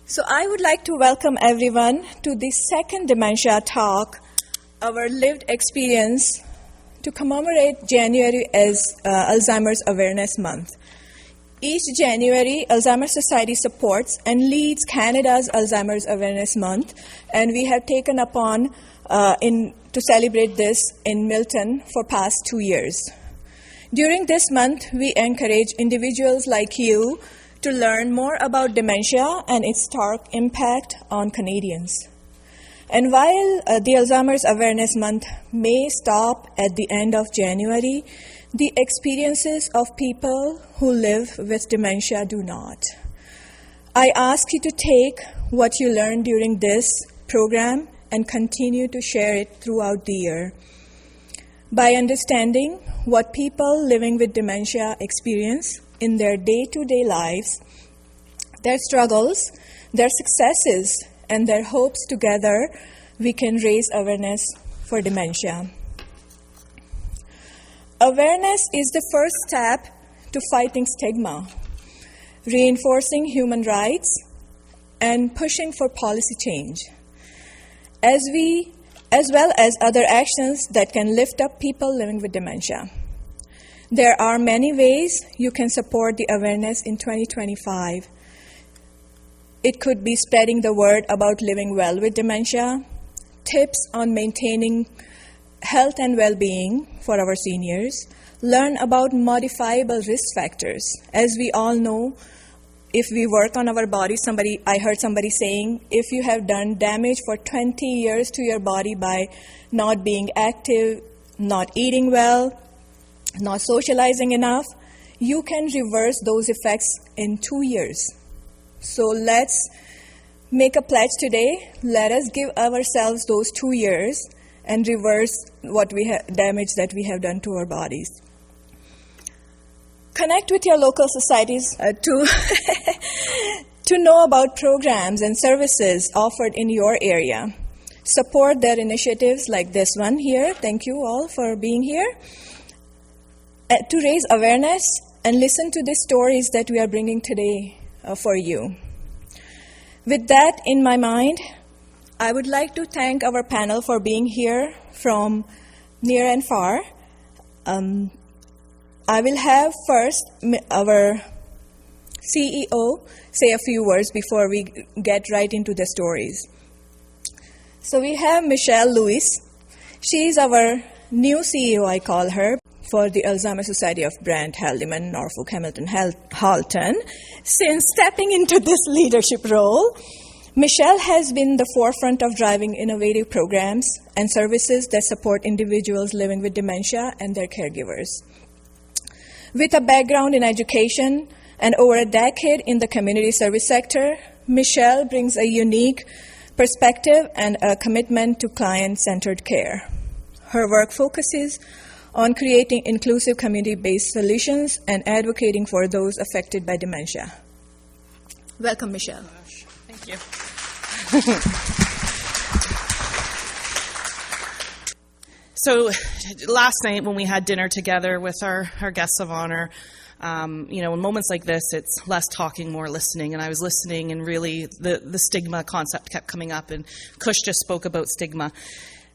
So I would like to welcome everyone to the second Dementia talk, our lived experience, to commemorate January as Alzheimer's Awareness Month. Each January, Alzheimer Society supports and leads Canada's Alzheimer's Awareness Month, and we have taken upon to celebrate this in Milton for past 2 years. During this month, we encourage individuals like you to learn more about dementia and its stark impact on Canadians. And while the Alzheimer's Awareness Month may stop at the end of January, the experiences of people who live with dementia do not. I ask you to take what you learned during this program and continue to share it throughout the year. By understanding what people living with dementia experience in their day-to-day lives, their struggles, their successes, and their hopes together, we can raise awareness for dementia. Awareness is the first step to fighting stigma, reinforcing human rights, and pushing for policy change, as well as other actions that can lift up people living with dementia. There are many ways you can support the awareness in 2025. It could be spreading the word about living well with dementia, tips on maintaining health and well-being for our seniors, learn about modifiable risk factors. As we all know, if we work on our body, I heard somebody saying, if you have done damage for 20 years to your body by not being active, not eating well, not socializing enough, you can reverse those effects in 2 years. So let's make a pledge today. Let us give ourselves those 2 years and reverse what damage that we have done to our bodies. Connect with your local societies to know about programs and services offered in your area. Support their initiatives like this one here. Thank you all for being here. To raise awareness and listen to the stories that we are bringing today for you. With that in my mind, I would like to thank our panel for being here from near and far. I will have first our CEO say a few words before we get right into the stories. So we have Michelle Lewis. She's our new CEO, I call her, for the Alzheimer Society of Brant, Haldimand Norfolk, Hamilton, Halton. Since stepping into this leadership role, Michelle has been the forefront of driving innovative programs and services that support individuals living with dementia and their caregivers. With a background in education and over a decade in the community service sector, Michelle brings a unique perspective and a commitment to client-centered care. Her work focuses on creating inclusive community-based solutions and advocating for those affected by dementia. Welcome, Michelle. Thank you. So last night when we had dinner together with our guests of honor, in moments like this, it's less talking, more listening. And I was listening, and really the stigma concept kept coming up, and Kush just spoke about stigma.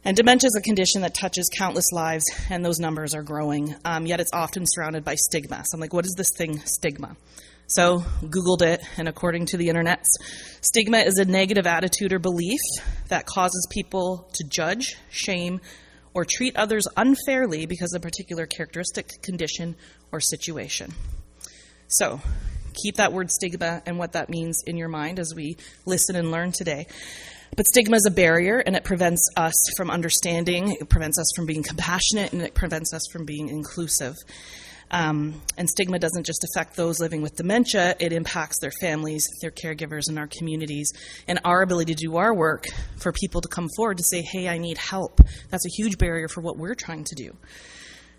And dementia is a condition that touches countless lives, and those numbers are growing, yet it's often surrounded by stigma. So I'm like, what is this thing, stigma? So Googled it, and according to the internet, stigma is a negative attitude or belief that causes people to judge, shame, or treat others unfairly because of a particular characteristic, condition, or situation. So keep that word stigma and what that means in your mind as we listen and learn today. But stigma is a barrier, and it prevents us from understanding, it prevents us from being compassionate, and it prevents us from being inclusive. And stigma doesn't just affect those living with dementia, it impacts their families, their caregivers, and our communities, and our ability to do our work for people to come forward to say, hey, I need help. That's a huge barrier for what we're trying to do.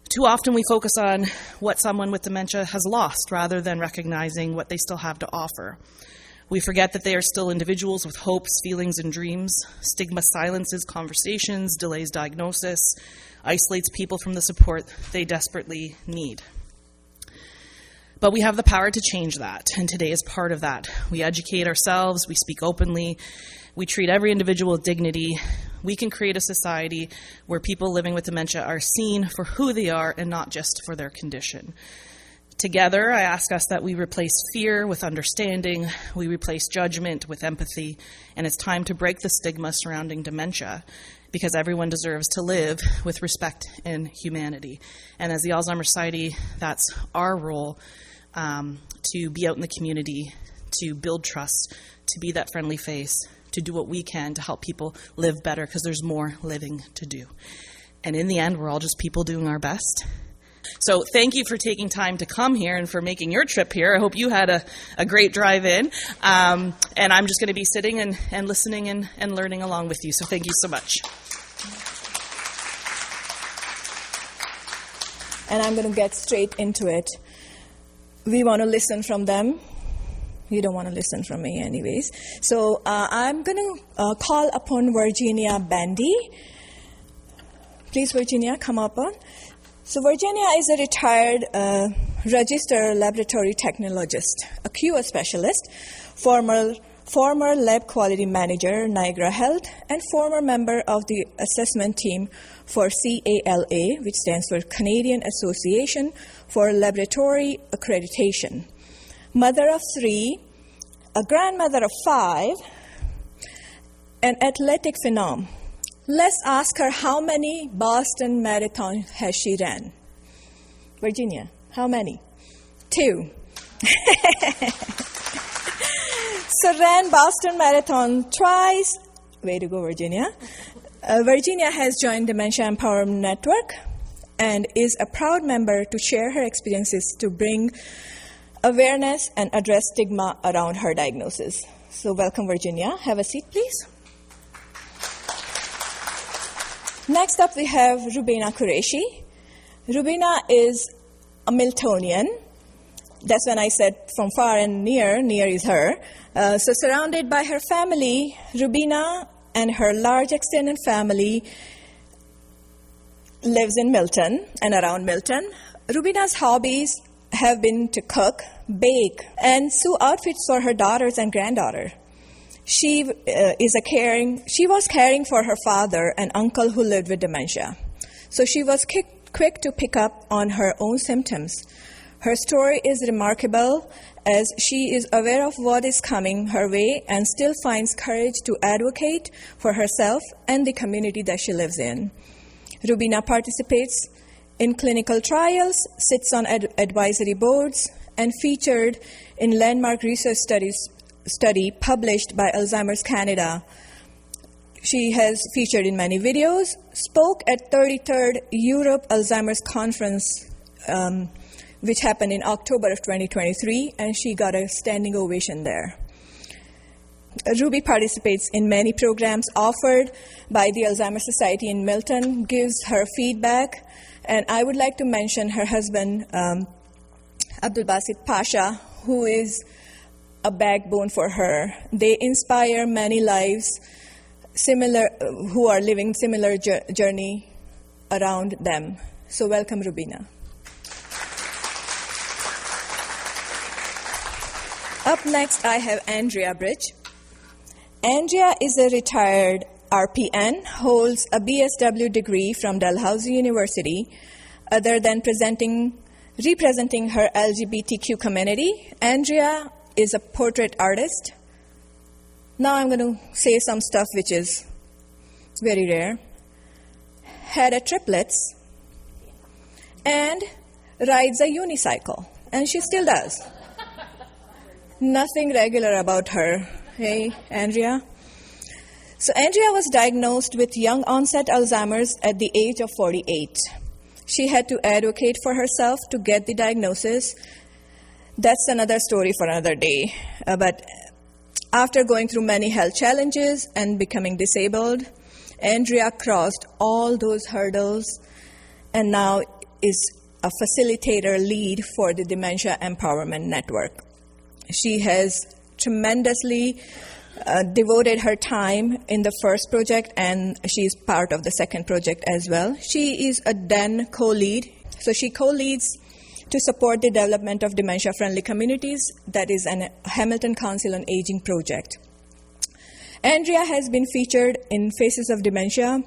Too often we focus on what someone with dementia has lost rather than recognizing what they still have to offer. We forget that they are still individuals with hopes, feelings, and dreams. Stigma silences conversations, delays diagnosis, isolates people from the support they desperately need. But we have the power to change that, and today is part of that. We educate ourselves, we speak openly, we treat every individual with dignity. We can create a society where people living with dementia are seen for who they are and not just for their condition. Together, I ask us that we replace fear with understanding, we replace judgment with empathy, and it's time to break the stigma surrounding dementia, because everyone deserves to live with respect and humanity. And as the Alzheimer Society, that's our role, to be out in the community, to build trust, to be that friendly face, to do what we can to help people live better, because there's more living to do. And in the end, we're all just people doing our best. So thank you for taking time to come here and for making your trip here. I hope you had a great drive in. And I'm just going to be sitting and listening and learning along with you. So thank you so much. And I'm going to get straight into it. We want to listen from them. You don't want to listen from me anyways. So I'm going to call upon Virginia Bandy. Please, Virginia, come up on. So Virginia is a retired registered laboratory technologist, a QA specialist, former lab quality manager, Niagara Health, and former member of the assessment team for CALA, which stands for Canadian Association for Laboratory Accreditation. Mother of 3, a grandmother of 5, an athletic phenom. Let's ask her how many Boston marathons has she ran. Virginia, how many? 2. So ran Boston Marathon twice. Way to go, Virginia. Virginia has joined Dementia Empowerment Network and is a proud member to share her experiences to bring awareness and address stigma around her diagnosis. So welcome, Virginia. Have a seat, please. Next up, we have Rubina Qureshi. Rubina is a Miltonian. That's when I said from far and near is her. So surrounded by her family, Rubina and her large extended family lives in Milton and around Milton. Rubina's hobbies have been to cook, bake, and sew outfits for her daughters and granddaughter. She was caring for her father and uncle who lived with dementia. So she was quick to pick up on her own symptoms. Her story is remarkable as she is aware of what is coming her way and still finds courage to advocate for herself and the community that she lives in. Rubina participates in clinical trials, sits on advisory boards, and featured in landmark research study published by Alzheimer's Canada. She has featured in many videos, spoke at 33rd Europe Alzheimer's Conference, which happened in October of 2023, and she got a standing ovation there. Ruby participates in many programs offered by the Alzheimer Society in Milton, gives her feedback, and I would like to mention her husband, Abdul Basit Pasha, who is a backbone for her. They inspire many lives who are living similar journey around them. So welcome, Rubina. Up next, I have Andrea Bridge. Andrea is a retired RPN, holds a BSW degree from Dalhousie University. Other than representing her LGBTQ community, Andrea is a portrait artist. Now I'm going to say some stuff which is very rare. Had a triplets and rides a unicycle, and she still does. Nothing regular about her. Hey, Andrea. So Andrea was diagnosed with young onset Alzheimer's at the age of 48. She had to advocate for herself to get the diagnosis. That's another story for another day. But after going through many health challenges and becoming disabled, Andrea crossed all those hurdles and now is a facilitator lead for the Dementia Empowerment Network. She has tremendously devoted her time in the first project, and she's part of the second project as well. She is a DEN co-lead, so she co-leads to support the development of dementia-friendly communities. That is a Hamilton Council on Aging project. Andrea has been featured in Faces of Dementia,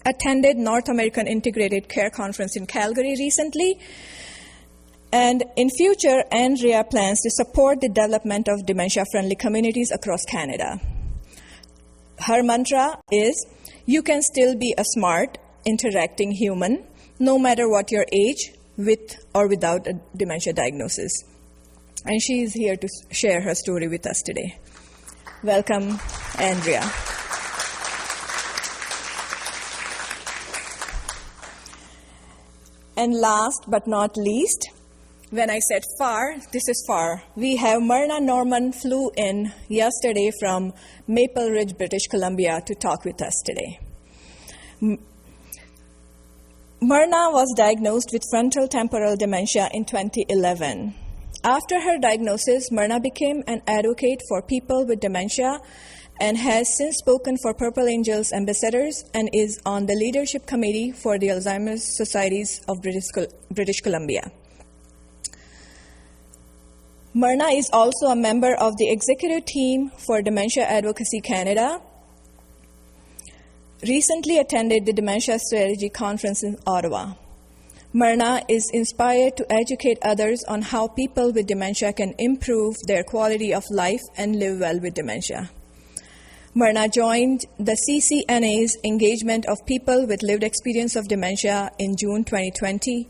attended North American Integrated Care Conference in Calgary recently, and in future, Andrea plans to support the development of dementia-friendly communities across Canada. Her mantra is, "You can still be a smart, interacting human, no matter what your age, with or without a dementia diagnosis." And she is here to share her story with us today. Welcome, Andrea. And last but not least, when I said far, this is far. We have Myrna Norman flew in yesterday from Maple Ridge, British Columbia to talk with us today. Myrna was diagnosed with frontal temporal dementia in 2011. After her diagnosis, Myrna became an advocate for people with dementia and has since spoken for Purple Angels Ambassadors and is on the leadership committee for the Alzheimer Society of British Columbia. Myrna is also a member of the executive team for Dementia Advocacy Canada, recently attended the Dementia Strategy Conference in Ottawa. Myrna is inspired to educate others on how people with dementia can improve their quality of life and live well with dementia. Myrna joined the CCNA's engagement of people with lived experience of dementia in June 2020.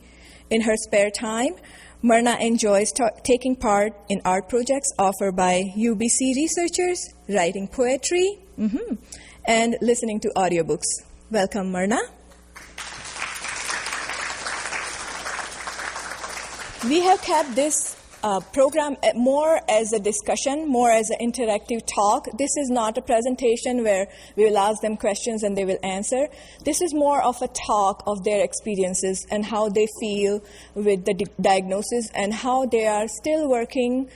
In her spare time, Myrna enjoys taking part in art projects offered by UBC researchers, writing poetry, and listening to audiobooks. Welcome, Myrna. We have kept this program more as a discussion, more as an interactive talk. This is not a presentation where we will ask them questions and they will answer. This is more of a talk of their experiences and how they feel with the diagnosis and how they are still working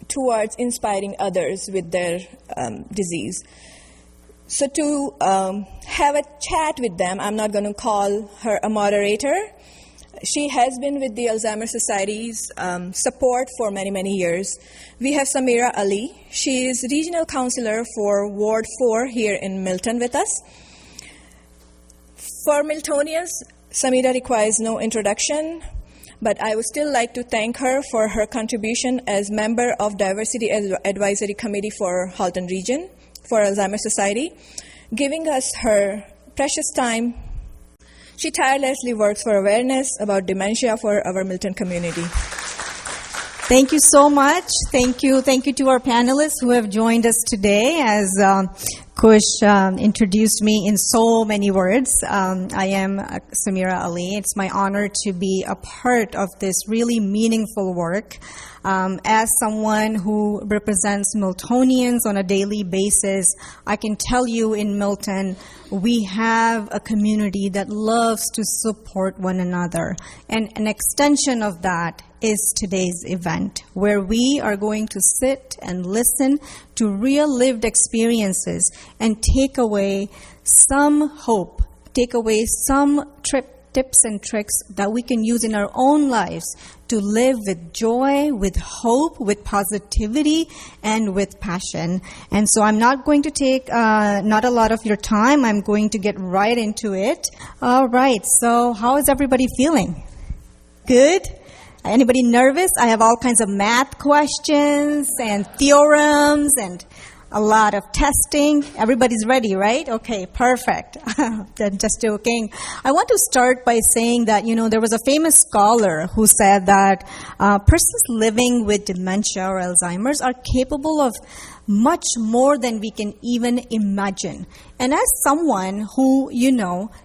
towards inspiring others with their disease. So to have a chat with them, I'm not going to call her a moderator. She has been with the Alzheimer Society's support for many, many years. We have Samira Ali. She is regional counselor for Ward 4 here in Milton with us. For Miltonians, Samira requires no introduction, but I would still like to thank her for her contribution as member of Diversity Advisory Committee for Halton region for Alzheimer Society, giving us her precious time. She tirelessly works for awareness about dementia for our Milton community. Thank you so much. Thank you to our panelists who have joined us today. As Kush introduced me in so many words, I am Samira Ali. It's my honor to be a part of this really meaningful work. As someone who represents Miltonians on a daily basis, I can tell you in Milton, we have a community that loves to support one another. And an extension of that is today's event, where we are going to sit and listen to real lived experiences and take away some hope, take away some tips and tricks that we can use in our own lives to live with joy, with hope, with positivity, and with passion. And so I'm not going to take not a lot of your time. I'm going to get right into it. All right, so how is everybody feeling? Good? Anybody nervous? I have all kinds of math questions and theorems and a lot of testing. Everybody's ready, right? Okay, perfect. Just joking. I want to start by saying that, there was a famous scholar who said that persons living with dementia or Alzheimer's are capable of much more than we can even imagine. And as someone who,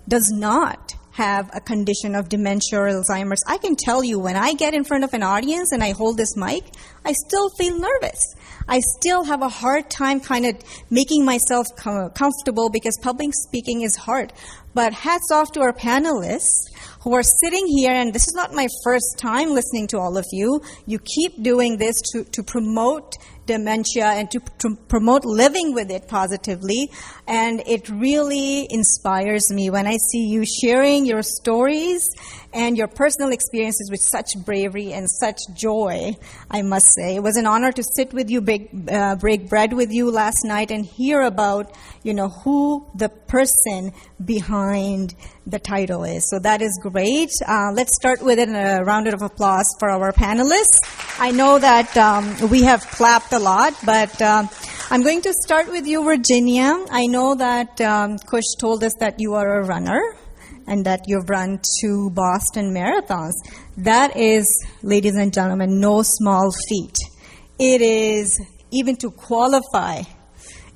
does not have a condition of dementia or Alzheimer's, I can tell you when I get in front of an audience and I hold this mic, I still feel nervous. I still have a hard time kind of making myself comfortable because public speaking is hard. But hats off to our panelists who are sitting here, and this is not my first time listening to all of you. You keep doing this to promote dementia and to promote living with it positively, and it really inspires me when I see you sharing your stories and your personal experiences with such bravery and such joy, I must say. It was an honor to sit with you, break bread with you last night and hear about, who the person behind the title is. So that is great. Let's start with a round of applause for our panelists. I know that we have clapped a lot, but I'm going to start with you, Virginia. I know that Kush told us that you are a runner and that you've run 2 Boston marathons. That is, ladies and gentlemen, no small feat. It is, even to qualify,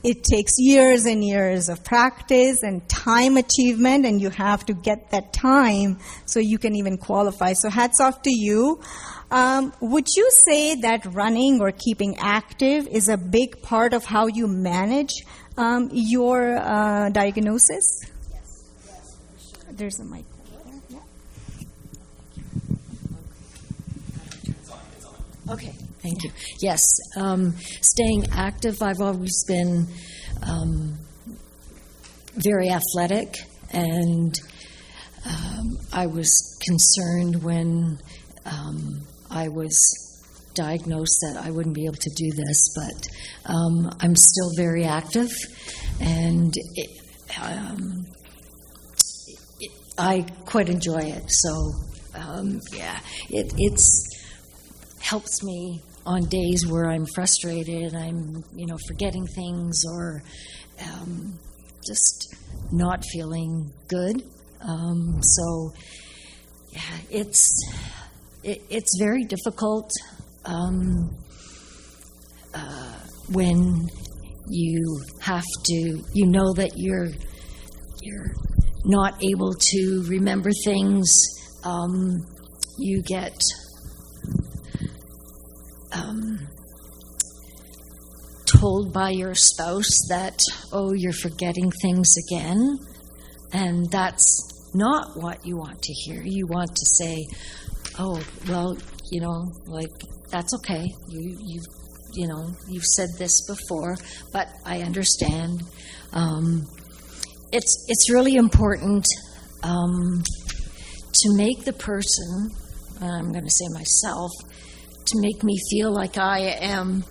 it takes years and years of practice and time achievement, and you have to get that time so you can even qualify. So hats off to you. Would you say that running or keeping active is a big part of how you manage your diagnosis? Yes. There's a mic. Yeah. Okay, thank you. Yes, staying active, I've always been very athletic, and I was concerned when I was diagnosed that I wouldn't be able to do this, but I'm still very active, and I quite enjoy it. So, it's helps me on days where I'm frustrated, I'm forgetting things or just not feeling good. So, yeah, it's very difficult when you have to, that you're not able to remember things. You get told by your spouse that, oh, you're forgetting things again, and that's not what you want to hear. You want to say, oh, well, that's okay. You've said this before, but I understand. It's really important to make the person, I'm going to say myself, to make me feel like I'm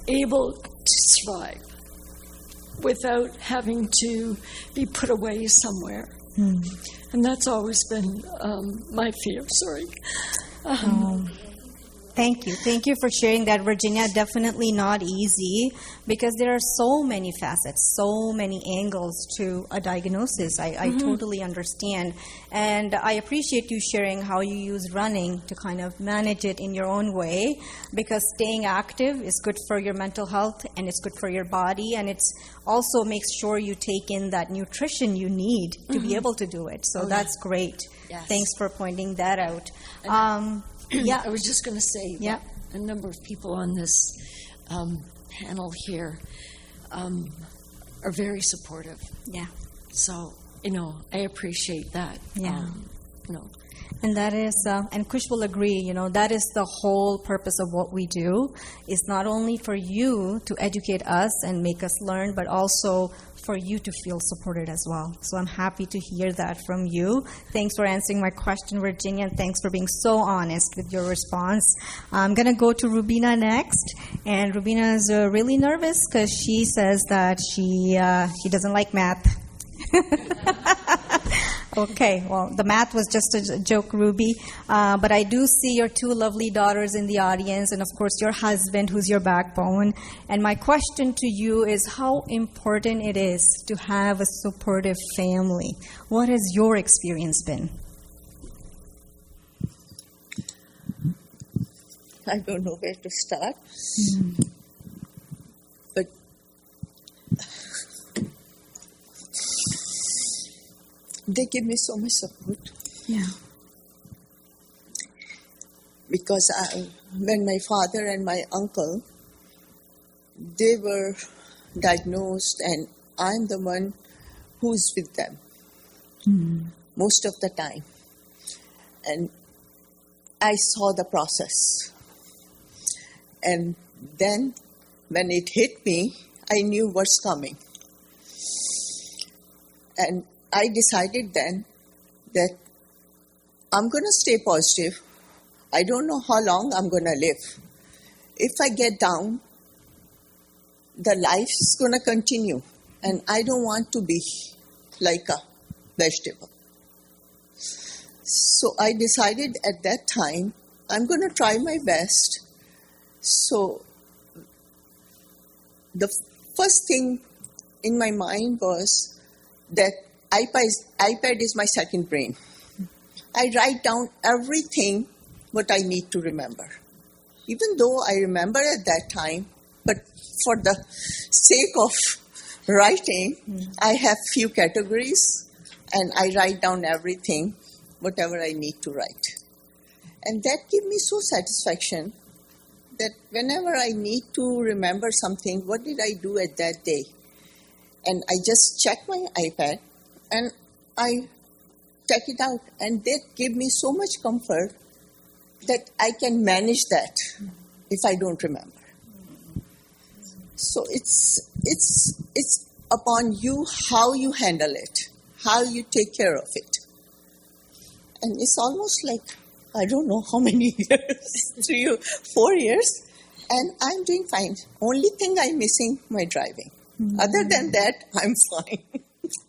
able to survive without having to be put away somewhere. And that's always been my fear. Sorry. Thank you. Thank you for sharing that, Virginia. Definitely not easy because there are so many facets, so many angles to a diagnosis. I totally understand. And I appreciate you sharing how you use running to kind of manage it in your own way, because staying active is good for your mental health and it's good for your body, and it's also makes sure you take in that nutrition you need to be able to do it. So that's great. Yes. Thanks for pointing that out. I was just going to say that a number of people on this panel here are very supportive. Yeah. So, I appreciate that. Yeah. And that is, and Kush will agree, that is the whole purpose of what we do, is not only for you to educate us and make us learn, but also for you to feel supported as well. So I'm happy to hear that from you. Thanks for answering my question, Virginia, and thanks for being so honest with your response. I'm going to go to Rubina next, and Rubina is really nervous because she says that she doesn't like math. Okay, well, the math was just a joke, Ruby. But I do see your 2 lovely daughters in the audience, and of course your husband, who's your backbone. And my question to you is how important it is to have a supportive family. What has your experience been? I don't know where to start. But they give me so much support. Yeah. because when my father and my uncle, they were diagnosed, and I'm the one who's with them most of the time. And I saw the process. And then when it hit me, I knew what's coming. And I decided then that I'm going to stay positive. I don't know how long I'm going to live. If I get down, the life is going to continue. And I don't want to be like a vegetable. So I decided at that time, I'm going to try my best. So the first thing in my mind was that iPad is my second brain. I write down everything what I need to remember. Even though I remember at that time, but for the sake of writing, I have few categories and I write down everything, whatever I need to write. And that gives me so satisfaction that whenever I need to remember something, what did I do at that day? And I just check my iPad and I check it out. And that gave me so much comfort that I can manage that if I don't remember. So it's upon you how you handle it, how you take care of it. And it's almost like, I don't know how many years, 3 or 4 years, and I'm doing fine. Only thing I'm missing, my driving. Other than that, I'm fine.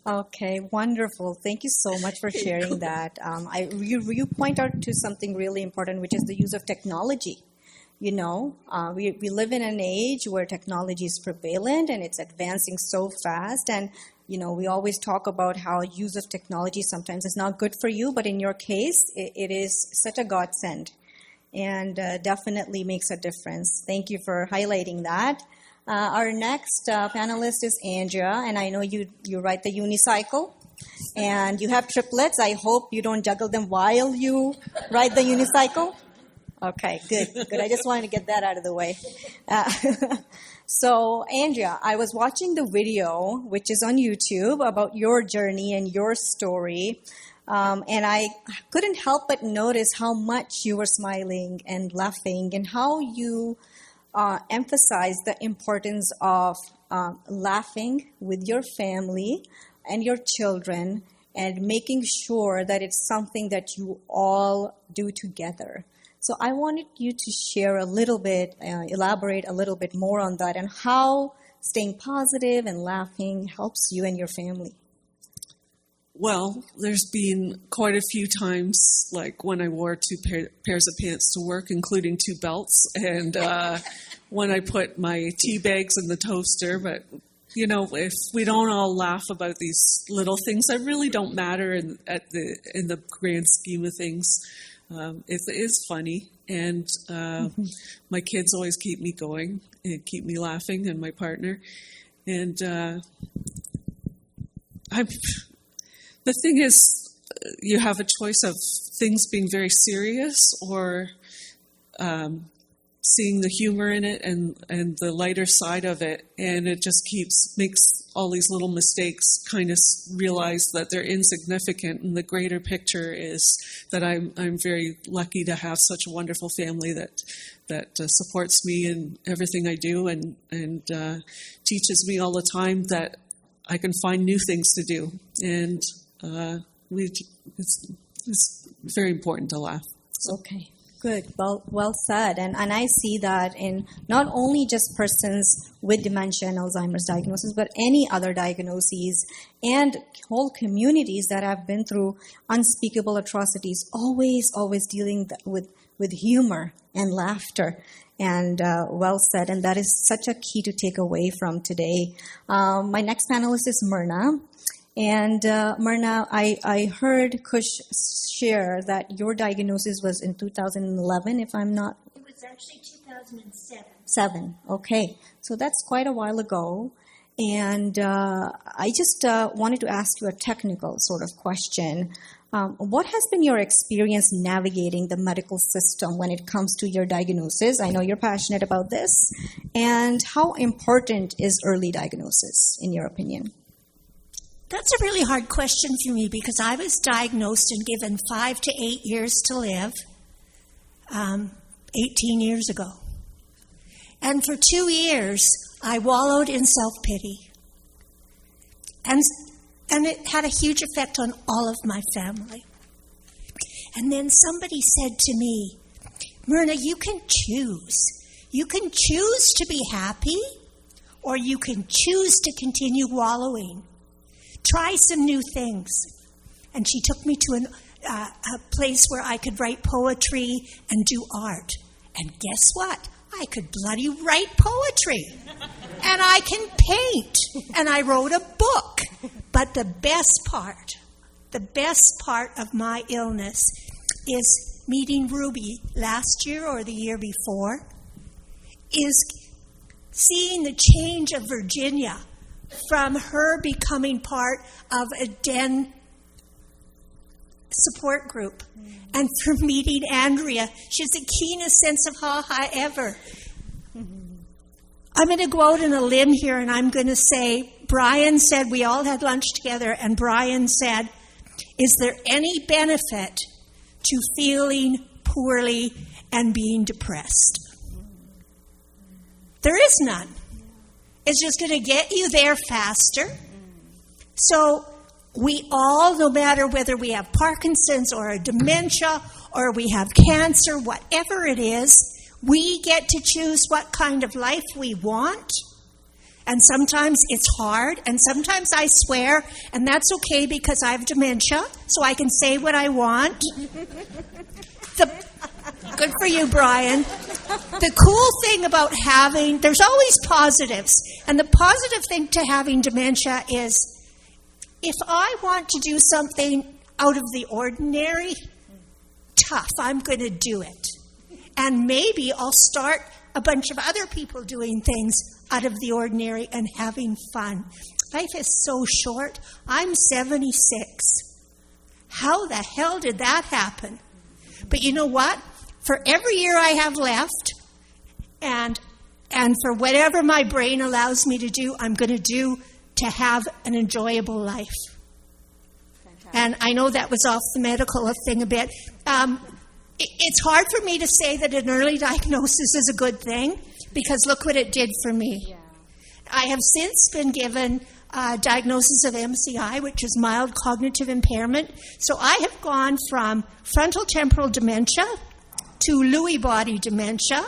Okay, wonderful. Thank you so much for sharing that. You point out to something really important, which is the use of technology. You know, we live in an age where technology is prevalent and it's advancing so fast. And, you know, we always talk about how use of technology sometimes is not good for you, but in your case, it is such a godsend and definitely makes a difference. Thank you for highlighting that. Our next panelist is Andrea, and I know you ride the unicycle, and you have triplets. I hope you don't juggle them while you ride the unicycle. Okay, good. I just wanted to get that out of the way. So, Andrea, I was watching the video, which is on YouTube, about your journey and your story, and I couldn't help but notice how much you were smiling and laughing and how you emphasize the importance of laughing with your family and your children and making sure that it's something that you all do together. So I wanted you to share a little bit, elaborate a little bit more on that and how staying positive and laughing helps you and your family. Well, there's been quite a few times, like when I wore 2 pairs of pants to work, including 2 belts, and when I put my tea bags in the toaster. But, you know, if we don't all laugh about these little things that really don't matter in the grand scheme of things, it is funny. And my kids always keep me going and keep me laughing, and my partner. And the thing is, you have a choice of things being very serious or seeing the humor in it and the lighter side of it. And it just makes all these little mistakes kind of realize that they're insignificant. And the greater picture is that I'm very lucky to have such a wonderful family that supports me in everything I do and teaches me all the time that I can find new things to do. And it's very important to laugh. So. Okay, good. Well said. And I see that in not only just persons with dementia and Alzheimer's diagnosis, but any other diagnoses and whole communities that have been through unspeakable atrocities, always dealing with humor and laughter. And well said. And that is such a key to take away from today. My next panelist is Myrna. And Myrna, I heard Kush share that your diagnosis was in 2011, if I'm not... It was actually 2007. Okay. So that's quite a while ago. And I just wanted to ask you a technical sort of question. What has been your experience navigating the medical system when it comes to your diagnosis? I know you're passionate about this. And how important is early diagnosis, in your opinion? That's a really hard question for me because I was diagnosed and given 5 to 8 years to live 18 years ago. And for 2 years, I wallowed in self-pity. And it had a huge effect on all of my family. And then somebody said to me, Myrna, you can choose. You can choose to be happy, or you can choose to continue wallowing. Try some new things. And she took me to a place where I could write poetry and do art. And guess what? I could bloody write poetry. And I can paint. And I wrote a book. But the best part of my illness is meeting Ruby last year or the year before, is seeing the change of Virginia from her becoming part of a DEN support group. And from meeting Andrea, she has the keenest sense of ha-ha ever. I'm going to go out on a limb here and I'm going to say, Brian said, we all had lunch together, and Brian said, is there any benefit to feeling poorly and being depressed? There is none. It's just going to get you there faster. So we all, no matter whether we have Parkinson's or a dementia or we have cancer, whatever it is, we get to choose what kind of life we want. And sometimes it's hard, and sometimes I swear, and that's okay because I have dementia, so I can say what I want. Good for you, Brian. The cool thing about there's always positives, and the positive thing to having dementia is if I want to do something out of the ordinary, tough, I'm going to do it. And maybe I'll start a bunch of other people doing things out of the ordinary and having fun. Life is so short. I'm 76. How the hell did that happen? But you know what? For every year I have left, and for whatever my brain allows me to do, I'm going to do to have an enjoyable life. Fantastic. And I know that was off the medical thing a bit. It's hard for me to say that an early diagnosis is a good thing, because look what it did for me. Yeah. I have since been given a diagnosis of MCI, which is mild cognitive impairment. So I have gone from frontal temporal dementia to Lewy body dementia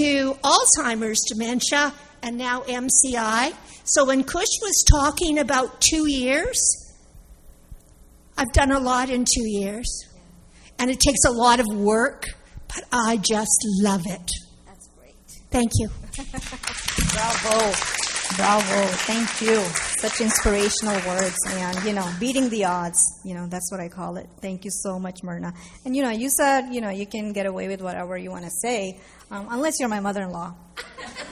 to Alzheimer's dementia and now MCI. So when Kush was talking about 2 years, I've done a lot in 2 years. And it takes a lot of work, but I just love it. That's great. Thank you. Bravo. Bravo. Thank you. Such inspirational words. And, beating the odds. That's what I call it. Thank you so much, Myrna. And, you said, you can get away with whatever you want to say, unless you're my mother-in-law,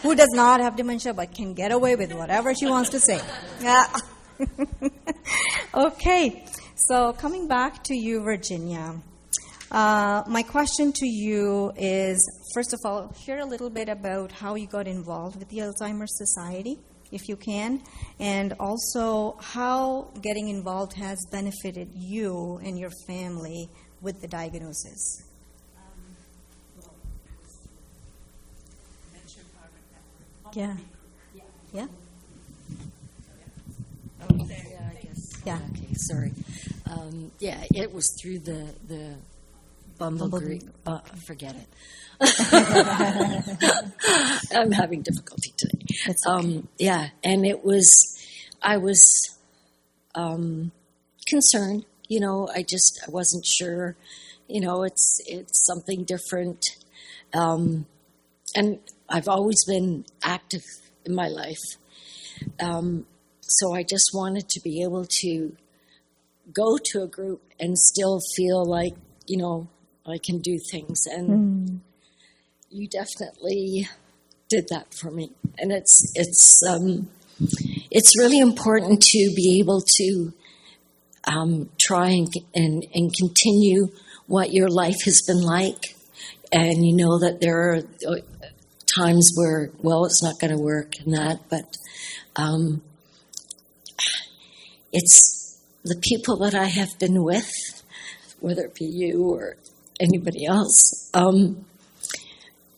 who does not have dementia but can get away with whatever she wants to say. Yeah. Okay. So coming back to you, Virginia. My question to you is, first of all, share a little bit about how you got involved with the Alzheimer Society, if you can, and also how getting involved has benefited you and your family with the diagnosis. Yeah. Yeah? Yeah, I guess. Yeah. Okay, sorry. It was through the Bumblebee. Forget it. I'm having difficulty today. That's okay. And I was concerned. I wasn't sure. It's something different. And I've always been active in my life. So I just wanted to be able to go to a group and still feel like, I can do things. And you definitely did that for me. And it's really important to be able to try and continue what your life has been like. And you know that there are times where, well, it's not going to work and that, but it's the people that I have been with, whether it be you or anybody else,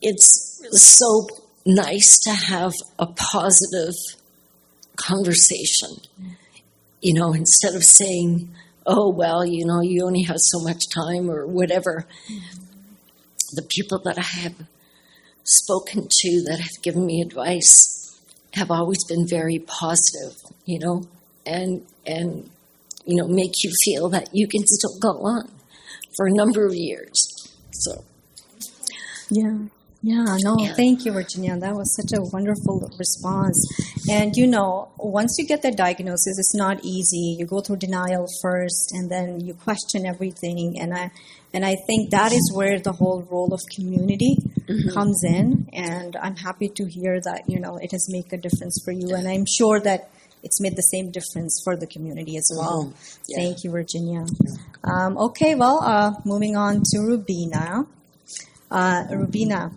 it's so nice to have a positive conversation. You know, instead of saying, oh, well, you know, you only have so much time or whatever. The people that I have spoken to that have given me advice have always been very positive, you know, and you know, make you feel that you can still go on for a number of years. So, Thank you, Virginia. That was such a wonderful response. And, you know, once you get the diagnosis, it's not easy. You go through denial first, and then you question everything. And I think that is where the whole role of community comes in. And I'm happy to hear that, you know, it has made a difference for you. And I'm sure that it's made the same difference for the community as well. Yeah. Thank you, Virginia. Okay, well, moving on to Rubina. Rubina,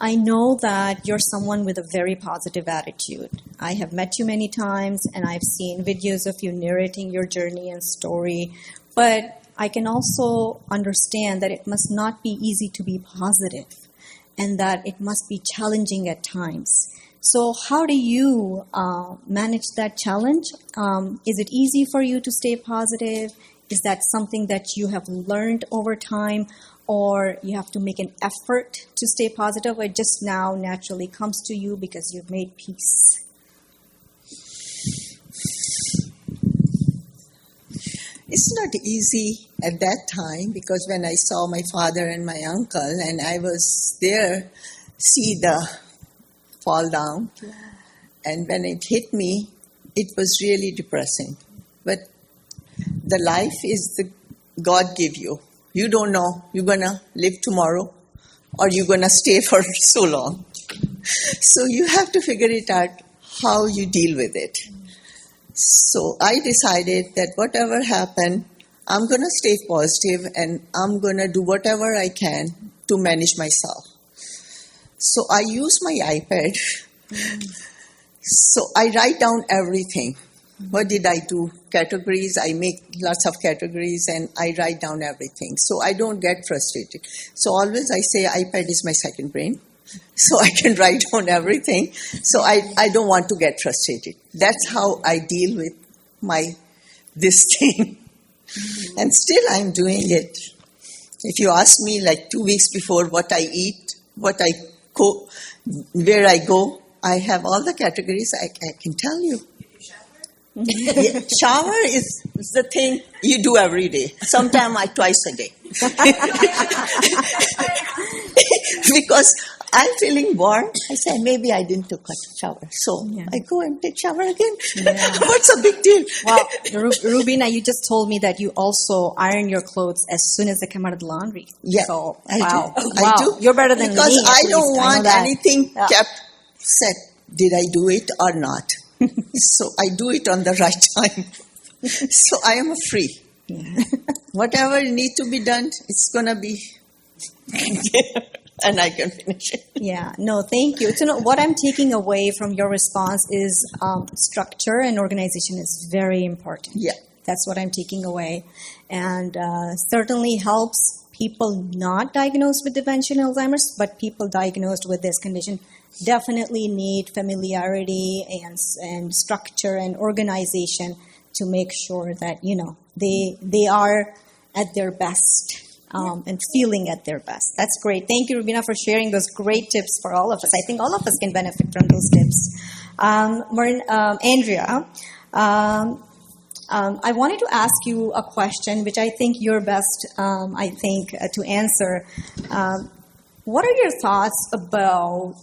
I know that you're someone with a very positive attitude. I have met you many times, and I've seen videos of you narrating your journey and story. But I can also understand that it must not be easy to be positive, and that it must be challenging at times. So how do you manage that challenge? Is it easy for you to stay positive? Is that something that you have learned over time? Or you have to make an effort to stay positive, or it just now naturally comes to you because you've made peace? It's not easy at that time, because when I saw my father and my uncle and I was there, see the fall down, and when it hit me, it was really depressing. But the life is the God give you. You don't know you're going to live tomorrow or you're going to stay for so long. So you have to figure it out how you deal with it. So I decided that whatever happened, I'm going to stay positive and I'm going to do whatever I can to manage myself. So I use my iPad. So I write down everything. What did I do? Categories. I make lots of categories and I write down everything. So I don't get frustrated. So always I say iPad is my second brain. So I can write down everything. So I don't want to get frustrated. That's how I deal with this thing. And still I'm doing it. If you ask me like 2 weeks before what I eat, what I cook, where I go, I have all the categories. I can tell you. Yeah, shower is the thing you do every day. Sometimes twice a day. Because I'm feeling warm. I say, maybe I didn't take a shower. So I go and take shower again. Yeah. What's a big deal? Well, Rubina, you just told me that you also iron your clothes as soon as they come out of the laundry. Yeah, so, I do. You're better than me. Because I don't want anything kept set. Did I do it or not? So I do it on the right time. So I am free. Yeah. Whatever needs to be done, it's going to be and I can finish it. Yeah, no, thank you. So, what I'm taking away from your response is structure and organization is very important. Yeah. That's what I'm taking away. And certainly helps people not diagnosed with dementia and Alzheimer's, but people diagnosed with this condition definitely need familiarity and structure and organization to make sure that, you know, they are at their best and feeling at their best. That's great. Thank you, Rubina, for sharing those great tips for all of us. I think all of us can benefit from those tips. Andrea, I wanted to ask you a question, which I think you're best, to answer. What are your thoughts about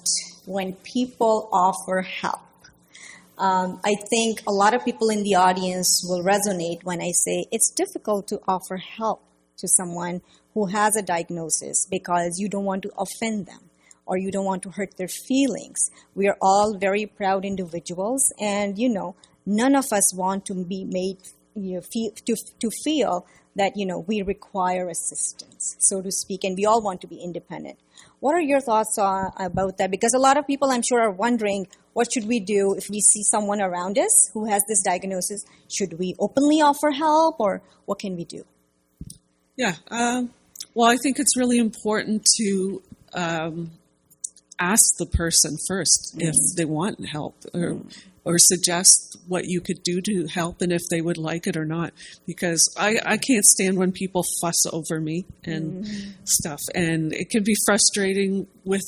when people offer help? I think a lot of people in the audience will resonate when I say it's difficult to offer help to someone who has a diagnosis because you don't want to offend them or you don't want to hurt their feelings. We are all very proud individuals and, you know, none of us want to be made feel that, we require assistance, so to speak, and we all want to be independent. What are your thoughts about that? Because a lot of people, I'm sure, are wondering, what should we do if we see someone around us who has this diagnosis? Should we openly offer help, or what can we do? Yeah. Well, I think it's really important to ask the person first if they want help, or suggest what you could do to help and if they would like it or not. Because I can't stand when people fuss over me and stuff. And it can be frustrating with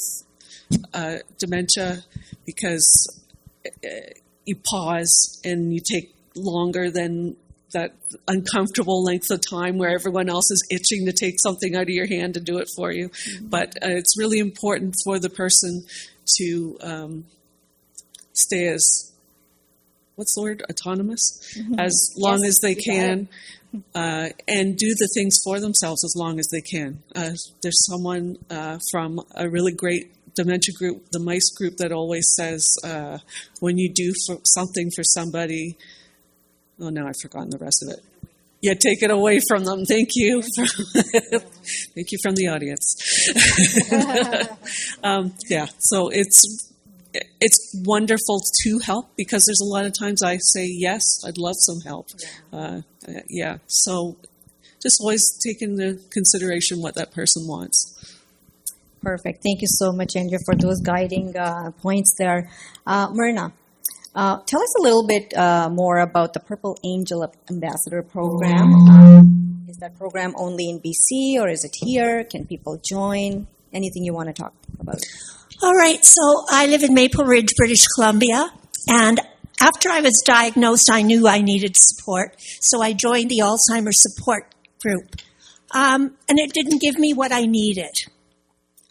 dementia because you pause and you take longer than that uncomfortable length of time where everyone else is itching to take something out of your hand and do it for you. But it's really important for the person to stay as, what's the word, autonomous, as long as they can, and do the things for themselves as long as they can. There's someone from a really great dementia group, the MICE group, that always says, when you do something for somebody, oh, now I've forgotten the rest of it. Yeah, take it away from them. Thank you. Thank you from the audience. So it's wonderful to help, because there's a lot of times I say, yes, I'd love some help. So just always take into consideration what that person wants. Perfect. Thank you so much, Andrea, for those guiding points there. Myrna, tell us a little bit more about the Purple Angel Ambassador Program. Is that program only in BC, or is it here? Can people join? Anything you want to talk about? All right, so I live in Maple Ridge, British Columbia, and after I was diagnosed, I knew I needed support, so I joined the Alzheimer support group. And it didn't give me what I needed.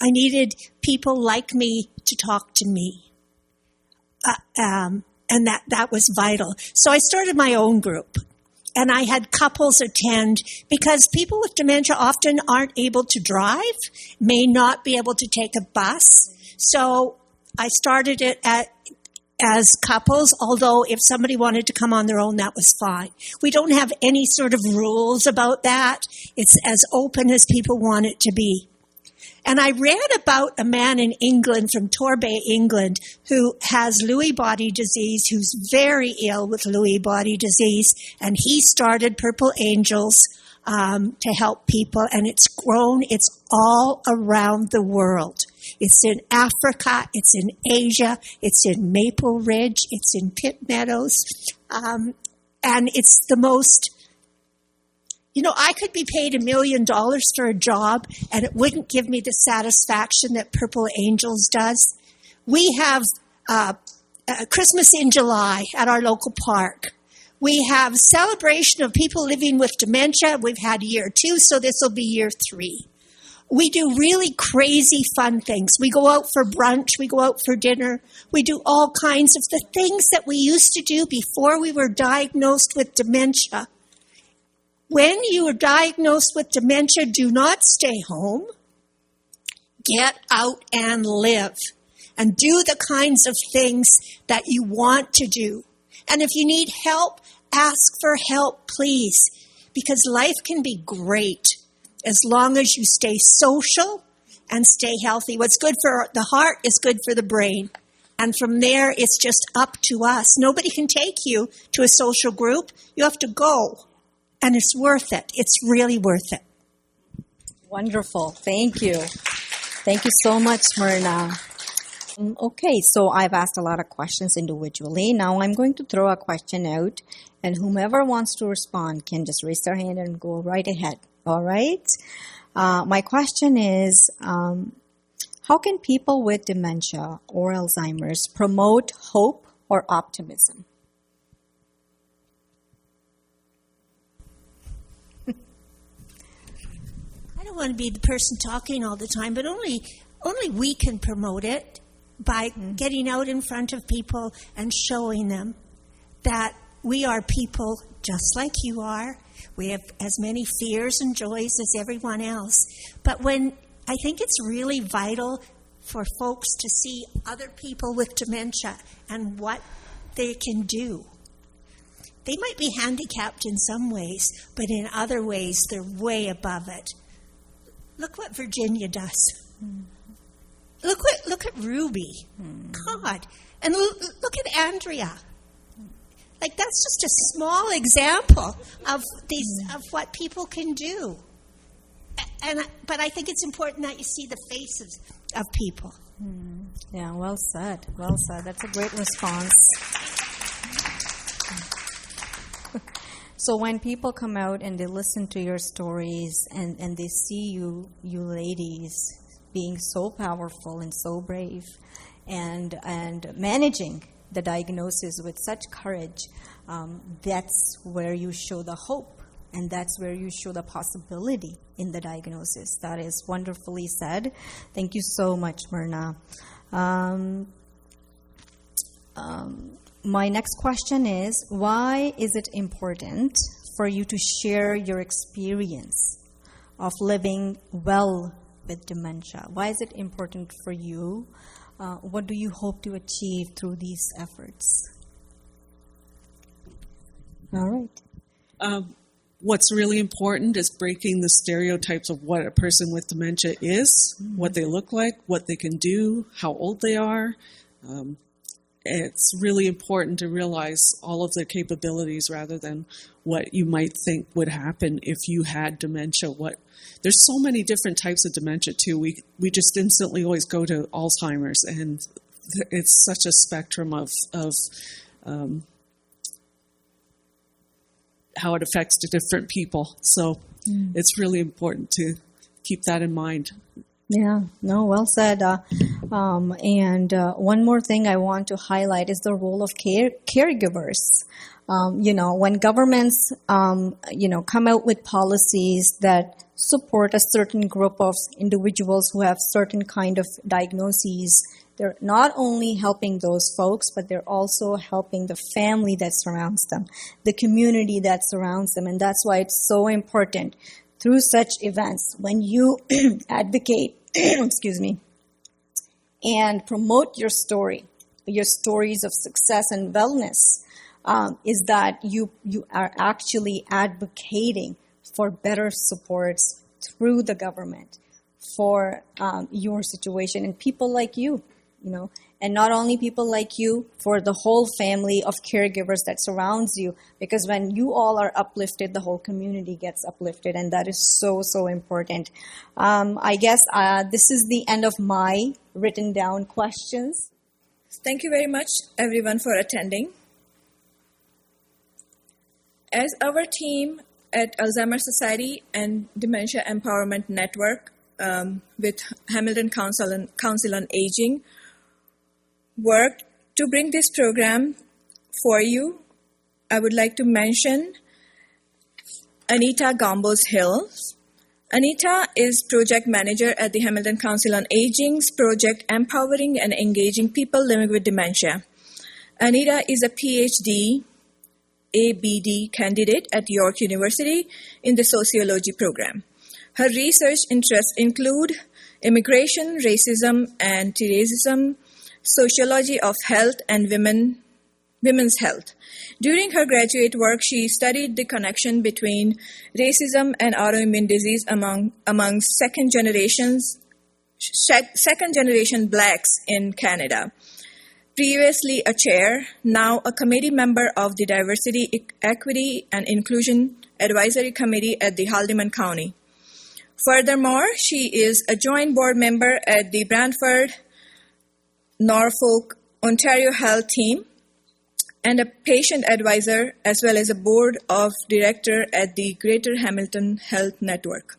I needed people like me to talk to me. And that was vital. So I started my own group, and I had couples attend, because people with dementia often aren't able to drive, may not be able to take a bus. So I started it as couples, although if somebody wanted to come on their own, that was fine. We don't have any sort of rules about that. It's as open as people want it to be. And I read about a man in England, from Torbay, England, who has Lewy body disease, who's very ill with Lewy body disease, and he started Purple Angels to help people, and it's grown. It's all around the world. It's in Africa, it's in Asia, it's in Maple Ridge, it's in Pitt Meadows, and it's the most... I could be paid $1 million for a job, and it wouldn't give me the satisfaction that Purple Angels does. We have Christmas in July at our local park. We have celebration of people living with dementia. We've had year 2, so this will be year 3. We do really crazy fun things. We go out for brunch. We go out for dinner. We do all kinds of the things that we used to do before we were diagnosed with dementia. When you are diagnosed with dementia, do not stay home. Get out and live. And do the kinds of things that you want to do. And if you need help, ask for help, please. Because life can be great as long as you stay social and stay healthy. What's good for the heart is good for the brain. And from there, it's just up to us. Nobody can take you to a social group. You have to go. And it's worth it. It's really worth it. Wonderful. Thank you. Thank you so much, Myrna. Okay, so I've asked a lot of questions individually. Now I'm going to throw a question out, and whomever wants to respond can just raise their hand and go right ahead. All right? My question is, how can people with dementia or Alzheimer's promote hope or optimism? I don't want to be the person talking all the time, but only we can promote it by getting out in front of people and showing them that we are people just like you are. We have as many fears and joys as everyone else. But I think it's really vital for folks to see other people with dementia and what they can do. They might be handicapped in some ways, but in other ways, they're way above it. Look what Virginia does. Look at Ruby. God. And look at Andrea. Like, that's just a small example of what people can do. But I think it's important that you see the faces of people. Yeah, well said. Well said. That's a great response. So when people come out and they listen to your stories and they see you ladies being so powerful and so brave and managing the diagnosis with such courage, that's where you show the hope, and that's where you show the possibility in the diagnosis. That is wonderfully said. Thank you so much, Myrna. My next question is, why is it important for you to share your experience of living well with dementia? Why is it important for you? What do you hope to achieve through these efforts? All right. What's really important is breaking the stereotypes of what a person with dementia is, what they look like, what they can do, how old they are. It's really important to realize all of their capabilities rather than what you might think would happen if you had dementia. There's so many different types of dementia too. We just instantly always go to Alzheimer's, and it's such a spectrum of how it affects the different people. So it's really important to keep that in mind. Yeah, no, well said. And one more thing I want to highlight is the role of caregivers. When governments, come out with policies that support a certain group of individuals who have certain kind of diagnoses, they're not only helping those folks, but they're also helping the family that surrounds them, the community that surrounds them. And that's why it's so important through such events, when you advocate, excuse me, and promote your stories of success and wellness, is that you are actually advocating for better supports through the government for your situation and people like you, and not only people like you, for the whole family of caregivers that surrounds you, because when you all are uplifted, the whole community gets uplifted, and that is so, so important. I guess this is the end of my written down questions. Thank you very much, everyone, for attending. As our team at Alzheimer Society and Dementia Empowerment Network with Hamilton Council on Aging worked to bring this program for you, I would like to mention Anita Gambos-Hill. Anita is project manager at the Hamilton Council on Aging's project Empowering and Engaging People Living with Dementia. Anita is a PhD, ABD candidate at York University in the sociology program. Her research interests include immigration, racism, anti-racism, sociology of health, and women's health. During her graduate work, she studied the connection between racism and autoimmune disease among second-generation Blacks in Canada. Previously a chair, now a committee member of the Diversity, Equity, and Inclusion Advisory Committee at the Haldimand County. Furthermore, she is a joint board member at the Brantford, Norfolk, Ontario Health Team, and a patient advisor, as well as a board of director at the Greater Hamilton Health Network.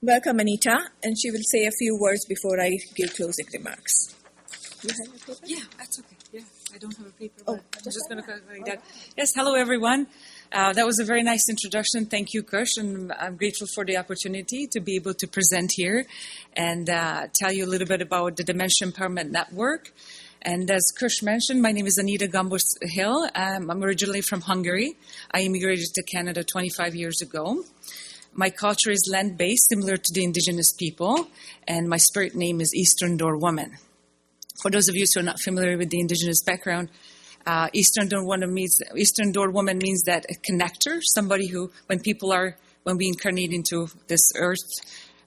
Welcome, Anita, and she will say a few words before I give closing remarks. You have a paper? Yeah, that's okay. Yeah, I don't have a paper, but I'm just going to go like that. Yes, hello, everyone. That was a very nice introduction. Thank you, Kush, and I'm grateful for the opportunity to be able to present here and tell you a little bit about the Dementia Empowerment Network. And as Kush mentioned, my name is Anita Gambos-Hill. I'm originally from Hungary. I immigrated to Canada 25 years ago. My culture is land-based, similar to the Indigenous people, and my spirit name is Eastern Door Woman. For those of you who are not familiar with the Indigenous background, Eastern Door woman means that a connector, somebody who, when we incarnate into this earth,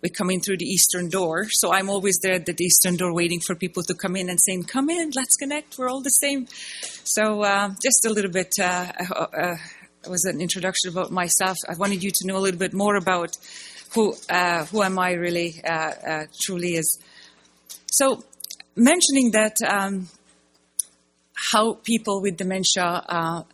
we come in through the Eastern Door. So I'm always there at the Eastern Door waiting for people to come in and saying, come in, let's connect, we're all the same. So just a little bit, it was an introduction about myself. I wanted you to know a little bit more about who am I really truly is. So mentioning that how people with dementia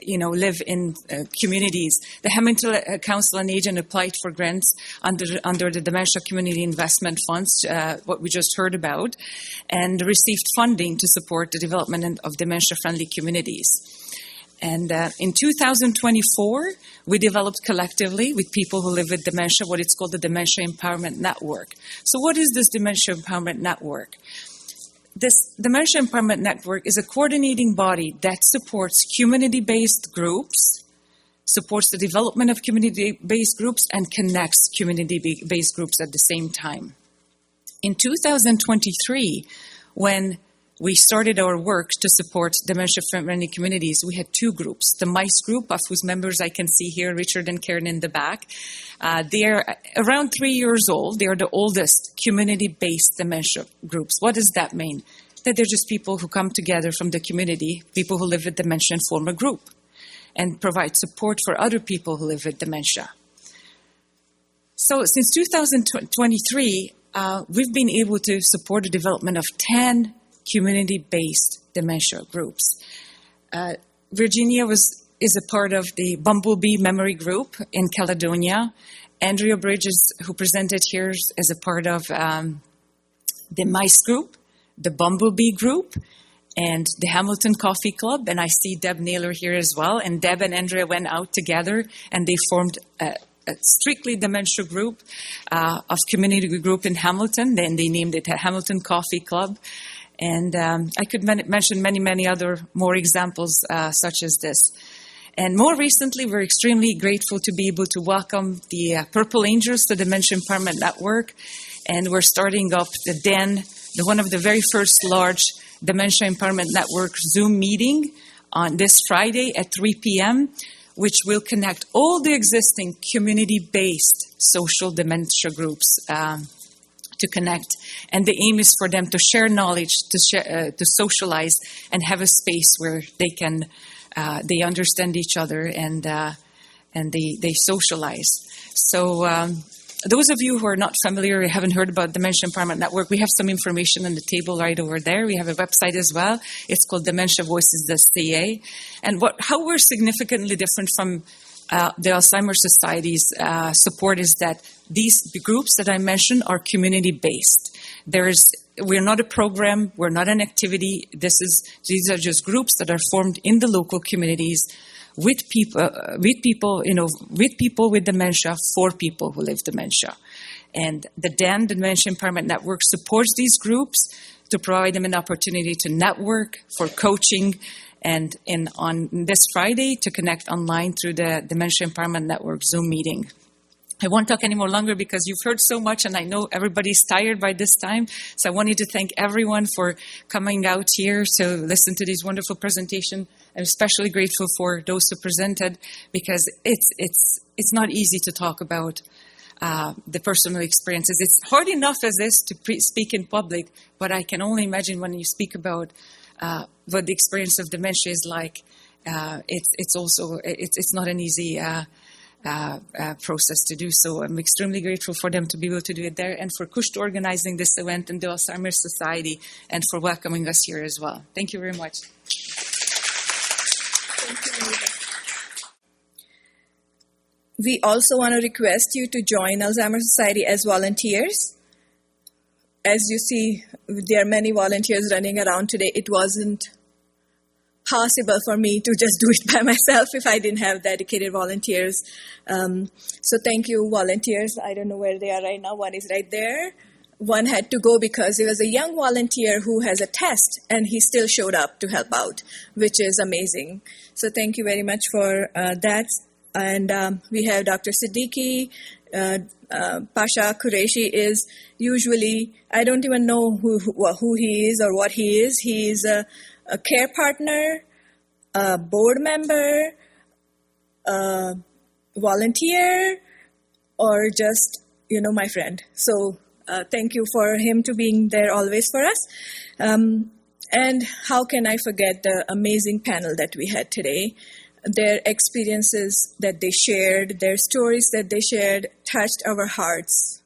live in communities. The Hamilton Council on Aging applied for grants under the Dementia Community Investment Funds, what we just heard about, and received funding to support the development of dementia-friendly communities. And in 2024, we developed collectively with people who live with dementia what it's called the Dementia Empowerment Network. So what is this Dementia Empowerment Network? This Dementia Empowerment Network is a coordinating body that supports community-based groups, supports the development of community-based groups, and connects community-based groups at the same time. In 2023, when we started our work to support dementia-friendly communities, we had two groups. The MICE group, of whose members I can see here, Richard and Karen in the back. They're around 3 years old. They are the oldest community-based dementia groups. What does that mean? That they're just people who come together from the community, people who live with dementia, and form a group and provide support for other people who live with dementia. So since 2023, we've been able to support the development of 10 community-based dementia groups. Virginia is a part of the Bumblebee Memory Group in Caledonia. Andrea Bridges, who presented here, is a part of the MICE group, the Bumblebee group, and the Hamilton Coffee Club. And I see Deb Naylor here as well. And Deb and Andrea went out together and they formed a strictly dementia group of community group in Hamilton. Then they named it a Hamilton Coffee Club. And I could mention many other more examples such as this. And more recently, we're extremely grateful to be able to welcome the Purple Angels to the Dementia Empowerment Network. And we're starting up one of the very first large Dementia Empowerment Network Zoom meeting on this Friday at 3 p.m., which will connect all the existing community-based social dementia groups to connect. And the aim is for them to share knowledge, to socialize, and have a space where they understand each other and they socialize. So those of you who are not familiar or haven't heard about Dementia Empowerment Network, we have some information on the table right over there. We have a website as well. It's called dementiavoices.ca. And how we're significantly different from the Alzheimer Society's support is that these groups that I mentioned are community-based. We're not a program, we're not an activity. These are just groups that are formed in the local communities with people with dementia, for people who live dementia. And the DEN, Dementia Empowerment Network, supports these groups to provide them an opportunity to network, for coaching, and on this Friday to connect online through the Dementia Empowerment Network Zoom meeting. I won't talk any more longer because you've heard so much and I know everybody's tired by this time. So I wanted to thank everyone for coming out here to listen to this wonderful presentation. I'm especially grateful for those who presented because it's not easy to talk about the personal experiences. It's hard enough as this to speak in public, but I can only imagine when you speak about what the experience of dementia is like. It's not an easy process to do so. I'm extremely grateful for them to be able to do it there, and for Kush organizing this event, and the Alzheimer Society, and for welcoming us here as well. Thank you very much. We also want to request you to join Alzheimer Society as volunteers. As you see, there are many volunteers running around today. It wasn't possible for me to just do it by myself if I didn't have dedicated volunteers. So thank you, volunteers. I don't know where they are right now. One is right there. One had to go because he was a young volunteer who has a test, and he still showed up to help out, which is amazing. So thank you very much for that. And we have Dr. Siddiqui, Pasha Qureshi is usually, I don't even know who he is or what he is. He is a care partner, a board member, a volunteer, or just, my friend. So thank you for him to being there always for us. And how can I forget the amazing panel that we had today? Their experiences that they shared, their stories that they shared touched our hearts